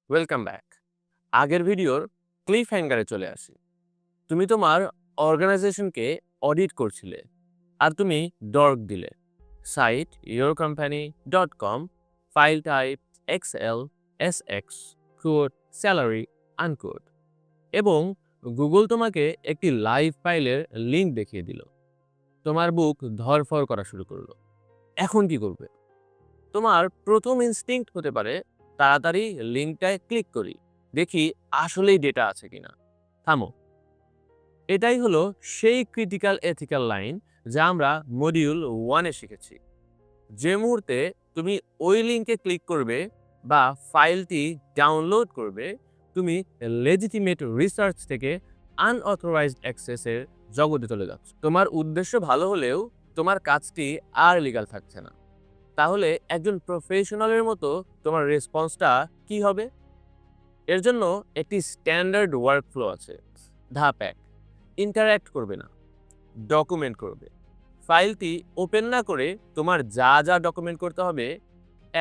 Welcome back. আগের ভিডিওর cliff হ্যাঙ্গারে চলে আসি। তুমি তোমার অর্গানাইজেশনকে অডিট করছিলে আর তুমি ডর্ক দিলে site yourcompany.com, file type XL, SX, code, salary, আনকোড এবং গুগল তোমাকে একটি লাইভ ফাইলের লিঙ্ক দেখিয়ে দিল। তোমার বুক ধরফর করা শুরু করলো। এখন কি করবে? তোমার প্রথম ইনস্টিংক্ট হতে পারে তাড়াতাড়ি লিঙ্কটায় ক্লিক করি, দেখি আসলেই ডেটা আছে কিনা। থামো, এটাই হলো সেই ক্রিটিক্যাল এথিক্যাল লাইন যা আমরা মডিউল 1-এ শিখেছি। যে মুহূর্তে তুমি ওই লিঙ্কে ক্লিক করবে বা ফাইলটি ডাউনলোড করবে, তুমি লেজিটিমেট রিসার্চ থেকে আনঅথরাইজড অ্যাক্সেসের জগতে চলে যাচ্ছ। তোমার উদ্দেশ্য ভালো হলেও তোমার কাজটি আর লিগ্যাল থাকছে না। তাহলে একজন প্রফেশনালের মতো তোমার রেসপন্সটা কি হবে? এর জন্য একটি স্ট্যান্ডার্ড ওয়ার্কফ্লো আছে। ধাপ 1, ইন্টারঅ্যাক্ট করবে না, ডকুমেন্ট করবে। ফাইলটি ওপেন না করে তোমার যা যা ডকুমেন্ট করতে হবে: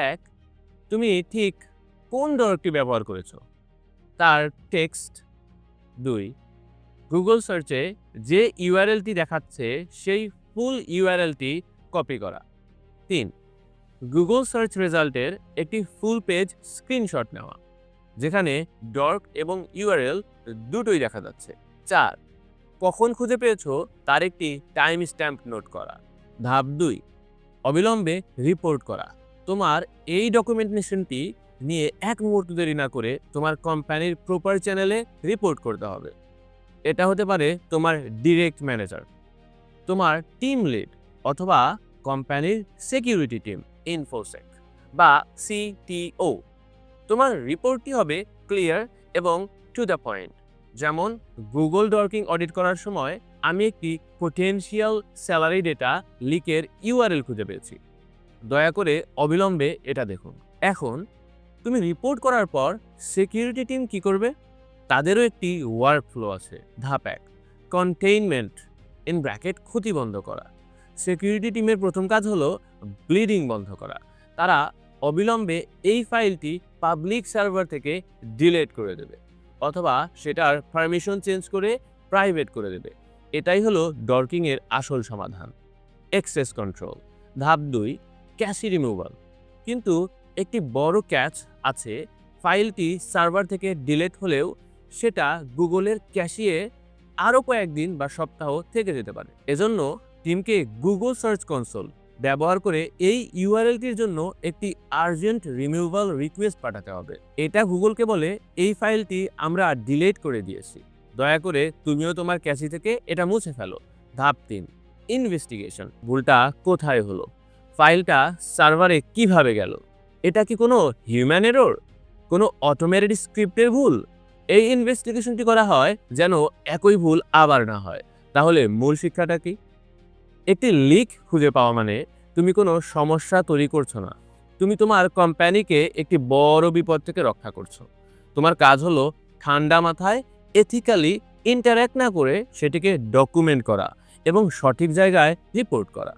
1, তুমি ঠিক কোন ডরকটি ব্যবহার করেছো তার টেক্সট। 2, গুগল সার্চে যে ইউআরএলটি দেখাচ্ছে সেই ফুল ইউআরএলটি কপি করা। 3, গুগল সার্চ রেজাল্টের একটি ফুল পেজ স্ক্রিনশট নেওয়া যেখানে ডর্ক এবং ইউআরএল দুটোই দেখা যাচ্ছে। 4, কখন খুঁজে পেয়েছো তার একটি টাইম স্ট্যাম্প নোট করা। ধাপ 2, অবিলম্বে রিপোর্ট করা। তোমার এই ডকুমেন্টেশনটি নিয়ে এক মুহূর্ত দেরি না করে তোমার কোম্পানির প্রপার চ্যানেলে রিপোর্ট করতে হবে। এটা হতে পারে তোমার ডিরেক্ট ম্যানেজার, তোমার টিম লিড অথবা কোম্পানির সিকিউরিটি টিম ইনফোসেক বা সিটিও। তোমার রিপোর্টটি হবে ক্লিয়ার এবং টু দ্য পয়েন্ট। যেমন, গুগল ডর্কিং অডিট করার সময় আমি একটি পোটেনশিয়াল স্যালারি ডেটা লিকের ইউআরএল খুঁজে পেয়েছি। দয়া করে অবিলম্বে এটা দেখুন। এখন তুমি রিপোর্ট করার পর সিকিউরিটি টিম কি করবে? তাদেরও একটি ওয়ার্কফ্লো আছে। ধাপ 1, কন্টেইনমেন্ট ইন ব্র্যাকেট ক্ষতি বন্ধ করা। সিকিউরিটি টিমের প্রথম কাজ হলো ব্লিডিং বন্ধ করা। তারা অবিলম্বে এই ফাইলটি পাবলিক সার্ভার থেকে ডিলিট করে দেবে অথবা সেটার পারমিশন চেঞ্জ করে প্রাইভেট করে দেবে। এটাই হলো ডর্কিংয়ের আসল সমাধান। Access control. ধাপ 2, ক্যাশি রিমুভাল। কিন্তু একটি বড় ক্যাচ আছে, ফাইলটি সার্ভার থেকে ডিলিট হলেও সেটা গুগলের ক্যাশিয়ে আরও কয়েকদিন বা সপ্তাহ থেকে যেতে পারে। এজন্য টিমকে গুগল সার্চ কনসোল ব্যবহার করে এই ইউআরএলটির জন্য একটি আর্জেন্ট রিমুভাল রিকোয়েস্ট পাঠাতে হবে। এটা গুগলকে বলে, এই ফাইলটি আমরা ডিলিট করে দিয়েছি, দয়া করে তুমিও তোমার ক্যাশি থেকে এটা মুছে ফেলো। ধাপ 3, ইনভেস্টিগেশন। ভুলটা কোথায় হলো? ফাইলটা সার্ভারে কিভাবে গেল? এটা কি কোনো হিউম্যান এরর, কোনো অটোমেটেড স্ক্রিপ্টের ভুল? এই ইনভেস্টিগেশনটি করা হয় যেন একই ভুল আবার না হয়। তাহলে মূল শিক্ষাটা কি? একটি লিক খুঁজে পাওয়া মানে তুমি কোনো সমস্যা তৈরি করছো না, তুমি তোমার কোম্পানিকে একটি বড় বিপদ থেকে রক্ষা করছো। তোমার কাজ হলো ঠান্ডা মাথায় এথিক্যালি ইন্টারঅ্যাক্ট না করে সেটিকে ডকুমেন্ট করা এবং সঠিক জায়গায় রিপোর্ট করা।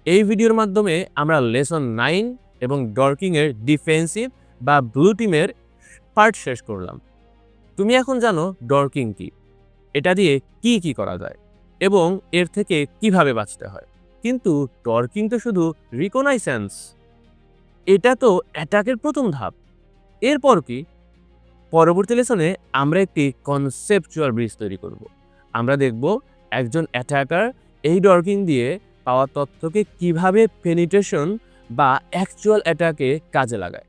এই ভিডিওর মাধ্যমে আমরা লেসন 9 এবং ডর্কিংয়ের ডিফেন্সিভ বা ব্লু টিমের পার্ট শেষ করলাম। তুমি এখন জানো ডর্কিং কি, এটা দিয়ে কি কি করা যায় এবং এর থেকে কিভাবে বাঁচতে হয়। কিন্তু ডর্কিং তো শুধু রিকগনাইসেন্স, এটা তো অ্যাটাকের প্রথম ধাপ। এরপর কি? পরবর্তী লেসনে আমরা একটি কনসেপচুয়াল ব্রিজ তৈরি করব। আমরা দেখব একজন অ্যাটাকার এই ডর্কিং দিয়ে পাওয়া তথ্যকে কিভাবে পেনিট্রেশন বা অ্যাকচুয়াল অ্যাটাকে কাজে লাগায়।